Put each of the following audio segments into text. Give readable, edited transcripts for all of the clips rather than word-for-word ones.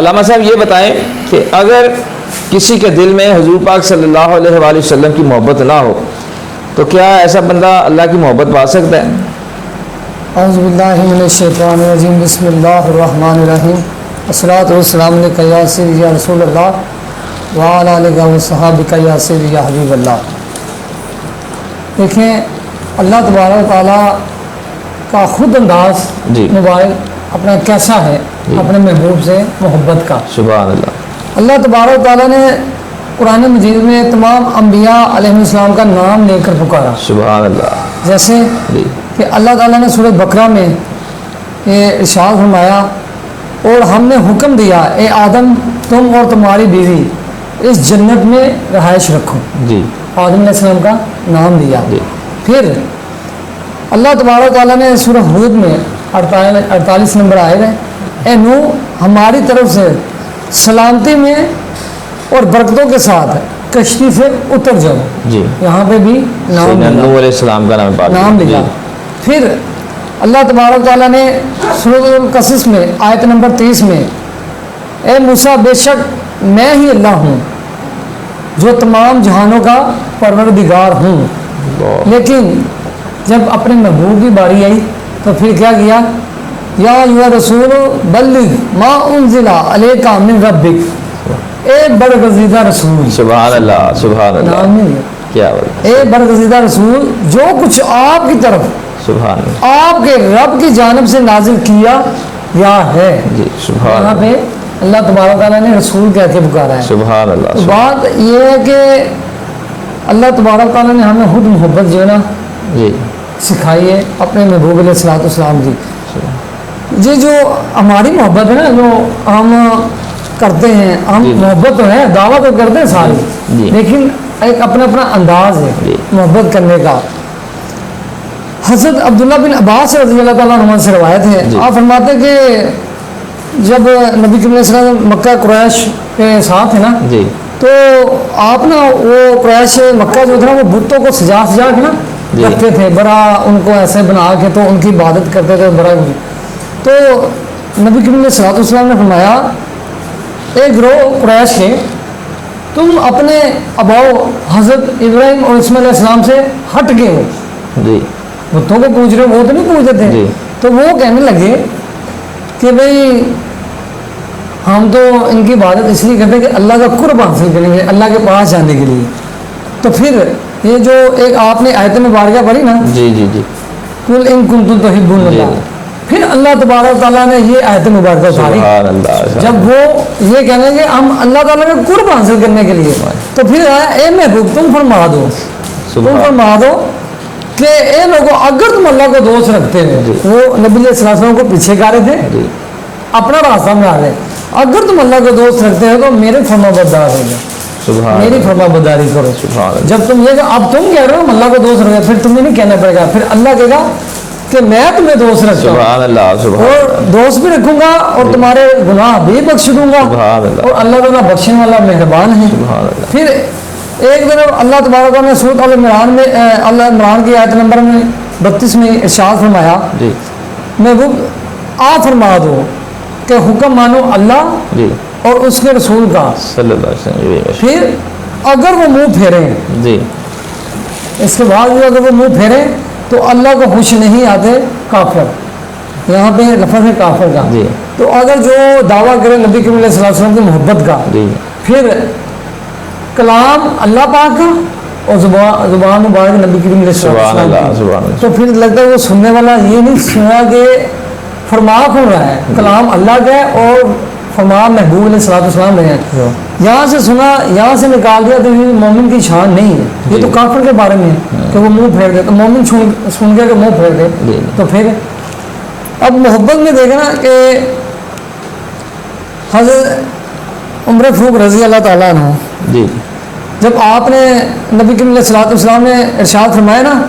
علامہ صاحب یہ بتائیں کہ اگر کسی کے دل میں حضور پاک صلی اللہ علیہ وآلہ وسلم کی محبت نہ ہو تو کیا ایسا بندہ اللہ کی محبت پا سکتا ہے؟ اعوذ باللہ من الشیطان الرجیم، بسم اللہ الرحمن الرحیم، والصلاۃ والسلام علیک یا سیدی یا رسول اللہ وعلی آلک وصحابک یا سیدی یا حبیب اللہ۔ دیکھیں اللہ تبارک و تعالیٰ کا خود انداز مبارک اپنا کیسا ہے اپنے محبوب سے محبت کا۔ سبحان اللہ۔ اللہ تبارک و تعالیٰ نے قرآن مجید میں تمام انبیاء علیہ السلام کا نام لے کر پکارا۔ سبحان اللہ۔ جیسے کہ اللہ تعالیٰ نے سورۃ بقرہ میں یہ ارشاد فرمایا، اور ہم نے حکم دیا اے آدم تم اور تمہاری بیوی اس جنت میں رہائش رکھو۔ جی، آدم علیہ السلام کا نام دیا۔ پھر اللہ تبارک تعالیٰ نے سورہ ہود میں 48 نمبر آئے ہے، اے نوح ہماری طرف سے سلامتی میں اور برکتوں کے ساتھ کشتی سے اتر جاؤ۔ جی، یہاں پہ بھی نام نوح علیہ السلام کا نام لیا۔ پھر اللہ تبارک تعالیٰ نے سورۃ القصص میں آیت نمبر 30 میں، اے موسیٰ بے شک میں ہی اللہ ہوں جو تمام جہانوں کا پروردگار ہوں۔ لیکن جب اپنے محبوب کی باری آئی تو پھر کیا کیا، یا ایھا رسول بلغ ما انزل الیک من ربک، اے برگزیدہ رسول۔ سبحان اللہ، سبحان اللہ، نام نہیں کیا بات، اے برگزیدہ رسول جو کچھ آپ کی طرف سبحان اللہ، آپ کے رب کی جانب سے نازل کیا گیا ہے۔ جی سبحان یہاں اللہ، پہ اللہ تبارک تعالیٰ نے رسول کہہ کے پکارا ہے۔ سبحان اللہ۔ تو بات یہ ہے کہ اللہ تبارک تعالیٰ نے ہمیں خود محبت جو ہے نا جی سکھائی ہے اپنے محبوب علیہ الصلوۃ والسلام کی۔ یہ جو ہماری محبت ہے نا جو ہم کرتے ہیں، ہم محبت تو ہے، دعویٰ تو کرتے ہیں ساری، لیکن ایک اپنا اپنا انداز ہے محبت کرنے کا۔ حضرت عبداللہ بن عباس رضی اللہ تعالیٰ عنہ سے روایت ہے، آپ فرماتے کہ جب نبی کریم علیہ السلام مکہ قریش کے ساتھ ہے نا، تو آپ نا وہ قریش مکہ جو تھا نا وہ بتوں کو سجا کے نا رکھتے تھے، بڑا ان کو ایسے بنا کے تو ان کی عبادت کرتے تھے بڑا۔ تو نبی کریم علیہ الصلوۃ والسلام نے فرمایا، ایک گروہ قریش کے تم اپنے اباؤ حضرت ابراہیم اور اسماعیل علیہ السلام سے ہٹ گئے ہو، بتوں کو پوچھ رہے ہو، وہ تو نہیں پوچھتے تھے۔ تو وہ کہنے لگے کہ بھئی ہم تو ان کی عبادت اس لیے کرتے ہیں کہ اللہ کا قرب حاصل کریں گے، اللہ کے پاس جانے کے لیے۔ تو پھر یہ جو ایک آپ نے آیت مبارکہ پڑھی نا، قل ان کنتم تحبون اللہ، پھر اللہ تبارک تعالیٰ نے یہ آیت مبارکہ اتاری جب وہ یہ کہنے کہ ہم اللہ تعالیٰ کا قرب حاصل کرنے کے لیے، تو پھر اے محبوب تم فرما دو کہ اے لوگوں اگر تم اللہ کو دوست رکھتے ہو، وہ نبی علیہ السلام کو پیچھے کر رہے تھے، اپنا راستہ میں آ رہے، اگر تم اللہ کو دوست رکھتے ہو تو میرے فرما بردار ہو جاؤ، میری فرما برداری کرو۔ جب تم یہ اب تم کہہ رہے ہو ہم اللہ کو دوست رکھتے، پھر تمہیں نہیں کہنا پڑے گا، پھر اللہ کہے گا کہ میں تمہیں دوست رکھتا ہوں اور دوست بھی رکھوں گا اور تمہارے گناہ بھی بخش دوں گا، اور اللہ تعالیٰ بخشنے والا مہربان ہے۔ پھر ایک دن اللہ تبارک نے سورۃ ال عمران میں اللہ عمران کی آیت نمبر 32 میں ارشاد فرمایا، محبوب آپ فرما دو کہ حکم مانو اللہ اور اس کے رسول کا، پھر اگر وہ منہ پھیریں، اس کے بعد بھی اگر وہ منہ پھیریں تو اللہ کو خوش نہیں آتے کافر، یہاں پہ لفظ ہے کافر کا۔ تو اگر جو دعویٰ کرے نبی کریم علیہ السلام کی محبت کا، پھر کلام اللہ پاک کا اور زبان مبارک نبی کریم علیہ السلام کی، تو پھر لگتا ہے وہ سننے والا یہ نہیں سنا کہ فرما کون رہا ہے، کلام اللہ کا ہے اور فرما محبوب علیہ السلام ہے۔ یہاں سے سنا یہاں سے نکال دیا تو یہ مومن کی شان نہیں ہے، یہ تو کافر کے بارے میں ہے کہ وہ منہ پھیر دے، تو مومن سن کے کہ منہ پھیر دے۔ تو پھر اب محبت میں دیکھنا کہ حضرت عمر فاروق رضی اللہ تعالیٰ عنہ، جب آپ نے نبی کریم علیہ السلام نے ارشاد فرمایا نا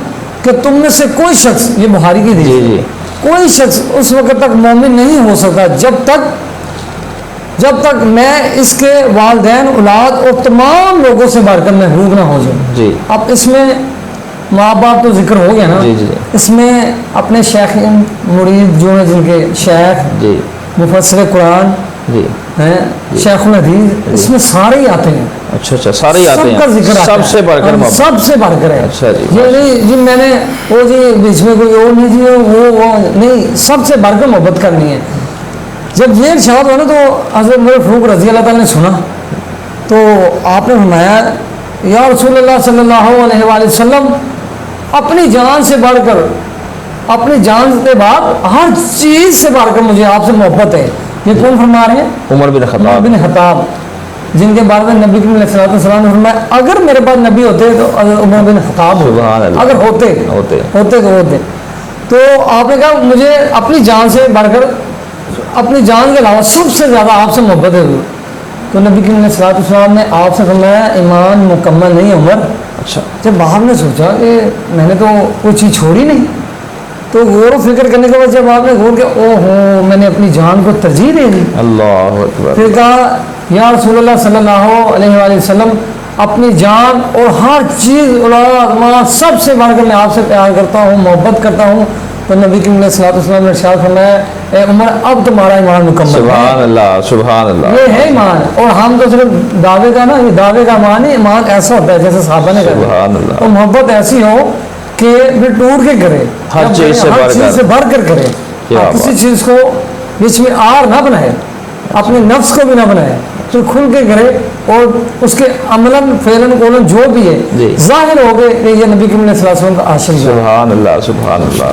کہ تم میں سے کوئی شخص، یہ بخاری کی حدیث، کوئی شخص اس وقت تک مومن نہیں ہو سکتا جب تک میں اس کے والدین، اولاد اور تمام لوگوں سے بڑھ کر محبوب نہ ہو جاؤں۔ اب اس میں ماں باپ تو ذکر ہو گیا نا، اس میں اپنے شیخ مرید جو ہیں جن کے شیخ، مفسر قرآن جی ہیں شیخ الحدیث، اس میں سارے ہی آتے ہیں، اچھا اچھا، سارے ہی آتے سب کا ہیں، ذکر آتا سب ہے، سے بڑھ کر محبت. سب سے بڑھ کر ہے. اچھا جی، یہ نہیں جی میں نے وہ جی بیچ میں کوئی اور نہیں جی وہ نہیں، سب سے بڑھ کر محبت کرنی ہے. جب یہ ارشاد ہوا نا تو حضرت عمر فاروق رضی اللہ تعالیٰ نے سنا تو آپ نے فرمایا یا رسول اللہ صلی اللہ علیہ وآلہ وسلم، اپنی جان سے بڑھ کر، اپنی جان کے بعد ہر چیز سے بڑھ کر مجھے آپ سے محبت ہے. یہ کون فرما رہے ہیں؟ عمر بن عمر خطاب. بن خطاب، جن کے بارے میں نبی کریم علیہ السلام نے فرمایا اگر میرے پاس نبی ہوتے تو عمر بن خطاب ہوتے، سبحان اللہ. اگر ہوتے تو آپ نے کہا مجھے اپنی جان سے بڑھ کر، اپنی جان کے علاوہ سب سے زیادہ آپ سے محبت ہے. تو نبی کریم علیہ السلام نے آپ سے فرمایا ایمان مکمل نہیں عمر. اچھا. جب باہر نے سوچا کہ میں نے تو کوئی چیز چھوڑی نہیں، تو غور و فکر کرنے کے بعد جب آپ نے غور کیا او ہو میں نے اپنی جان کو ترجیح دے دی. اللہ اکبر. پھر کہا یا رسول اللہ صلی اللہ علیہ وآلہ وسلم، اپنی جان اور ہر چیز اولاد ماں سب سے بڑھ کر میں آپ سے پیار کرتا ہوں، محبت کرتا ہوں. تو نبی کریم علیہ السلام نے ارشاد فرمایا اے عمر اب تمہارا ایمان مکمل سبحان ہے. اللہ سبحان اللہ. یہ ہے ایمان. اور ہم تو صرف دعوے کا نا، یہ دعوے کا ایمان نہیں، ایمان ایسا ہوتا ہے جیسے صحابہ نے کہا سبحان اللہ. تو محبت ایسی ہو کہ پھر ٹوٹ کے کرے، ہر چیز سے بڑھ کر کرے، کسی چیز کو بیچ میں آر نہ بنائے، اپنے نفس کو بھی نہ بنائے، پھر کھل کے کرے اور اس کے عملاً فعلاً قولاً جو بھی ہے جی. ظاہر ہو گئے کہ یہ نبی کریم علیہ السلام کا عاشق ہے. سبحان اللہ سبحان اللہ.